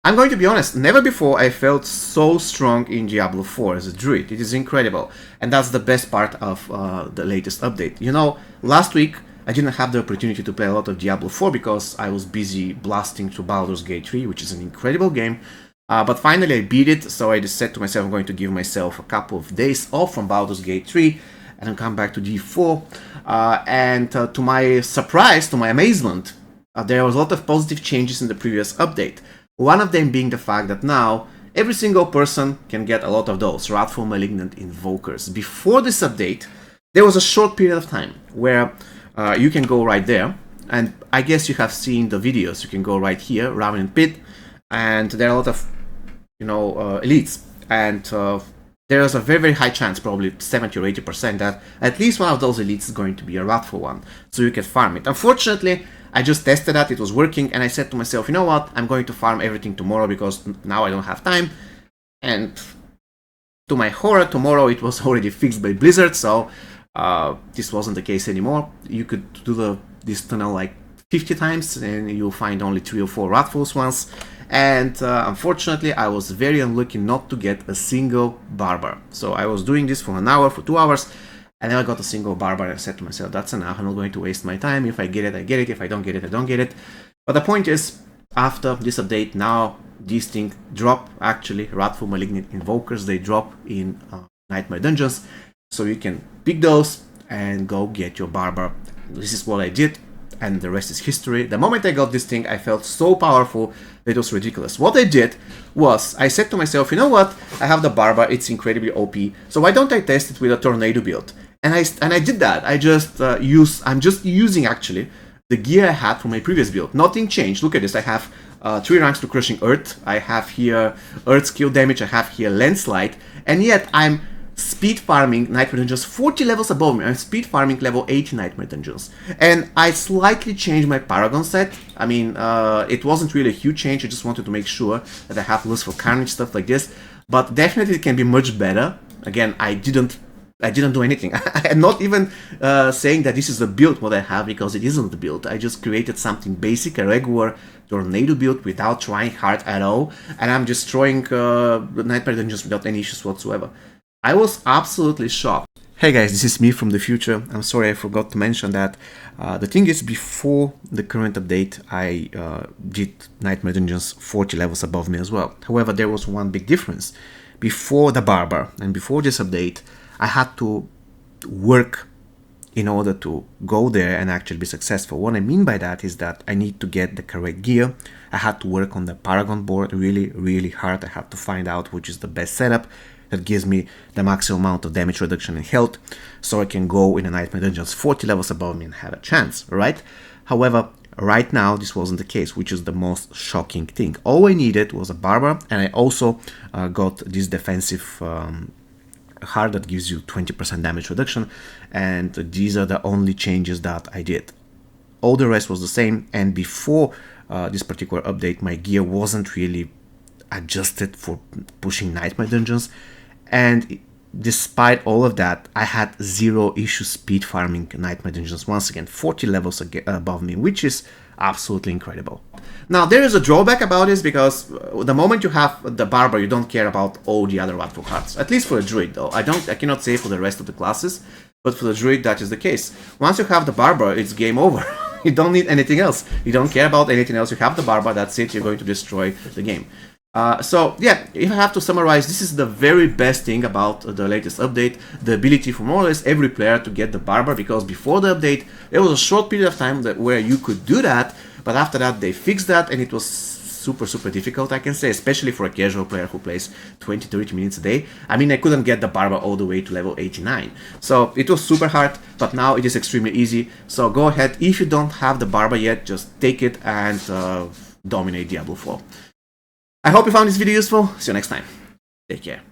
I'm going to be honest, never before I felt so strong in Diablo 4 as a Druid. It is incredible. And that's the best part of the latest update. You know, last week I didn't have the opportunity to play a lot of Diablo 4 because I was busy blasting through Baldur's Gate 3, which is an incredible game. But finally I beat it, so I just said to myself I'm going to give myself a couple of days off from Baldur's Gate 3 and then come back to D4. To my surprise, to my amazement, there was a lot of positive changes in the previous update. One of them being the fact that now every single person can get a lot of those Wrathful Malignant Invokers. Before this update, there was a short period of time where you can go right there, and I guess you have seen the videos. You can go right here, Raven and Pit, and there are a lot of, elites, and there is a very high chance, probably 70 or 80%, that at least one of those elites is going to be a Wrathful one, so you can farm it. Unfortunately, I just tested that, it was working, and I said to myself, you know what, I'm going to farm everything tomorrow because now I don't have time. And to my horror, tomorrow it was already fixed by Blizzard, so this wasn't the case anymore. You could do this tunnel like 50 times and you'll find only 3 or 4 Wrathfuls ones. And unfortunately, I was very unlucky not to get a single barber. So I was doing this for an hour, for 2 hours, and then I got a single barber, and I said to myself, that's enough, I'm not going to waste my time. If I get it, I get it. If I don't get it, I don't get it. But the point is, after this update, now these things drop, actually, Wrathful Malignant Invokers, they drop in Nightmare Dungeons. So you can pick those and go get your barber. This is what I did, and the rest is history. The moment I got this thing, I felt so powerful that it was ridiculous. What I did was, I said to myself, you know what, I have the barber, it's incredibly OP, so why don't I test it with a tornado build? And I did that. I'm just using actually the gear I had from my previous build. Nothing changed. Look at this. I have 3 ranks to Crushing Earth. I have here Earth skill damage. I have here Landslide. And yet I'm speed farming Nightmare Dungeons 40 levels above me. I'm speed farming level 80 Nightmare Dungeons. And I slightly changed my Paragon set. I mean, it wasn't really a huge change. I just wanted to make sure that I have Lustful Carnage, stuff like this. But definitely it can be much better. Again, I didn't do anything. I'm not even saying that this is the build what I have, because it isn't the build. I just created something basic, a regular tornado build without trying hard at all, and I'm just throwing Nightmare Dungeons without any issues whatsoever. I was absolutely shocked. Hey guys, this is me from the future. I'm sorry I forgot to mention that. The thing is, before the current update, I did Nightmare Dungeons 40 levels above me as well. However, there was one big difference. Before the barber and before this update, I had to work in order to go there and actually be successful. What I mean by that is that I need to get the correct gear. I had to work on the Paragon board really hard. I had to find out which is the best setup that gives me the maximum amount of damage reduction and health, so I can go in a Nightmare Dungeons 40 levels above me and have a chance, right? However, right now this wasn't the case, which is the most shocking thing. All I needed was a barber, and I also got this defensive heart that gives you 20% damage reduction, and these are the only changes that I did. All the rest was the same, and before this particular update, my gear wasn't really adjusted for pushing Nightmare Dungeons, and despite all of that, I had zero issue speed farming Nightmare Dungeons once again, 40 levels above me, which is absolutely incredible. Now, there is a drawback about this, because the moment you have the barber, you don't care about all the other Wrathful cards. At least for a Druid, though. I cannot say for the rest of the classes, but for the Druid, that is the case. Once you have the barber, it's game over. You don't need anything else. You don't care about anything else. You have the barber, that's it. You're going to destroy the game. So yeah, if I have to summarize, this is the very best thing about the latest update, the ability for more or less every player to get the barber, because before the update there was a short period of time where you could do that, but after that they fixed that, and it was super difficult, I can say, especially for a casual player who plays 20-30 minutes a day. I mean, I couldn't get the barber all the way to level 89, so it was super hard, but now it is extremely easy. So go ahead, if you don't have the barber yet, just take it and dominate Diablo 4. I hope you found this video useful. See you next time. Take care.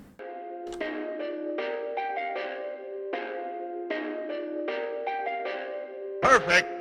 Perfect.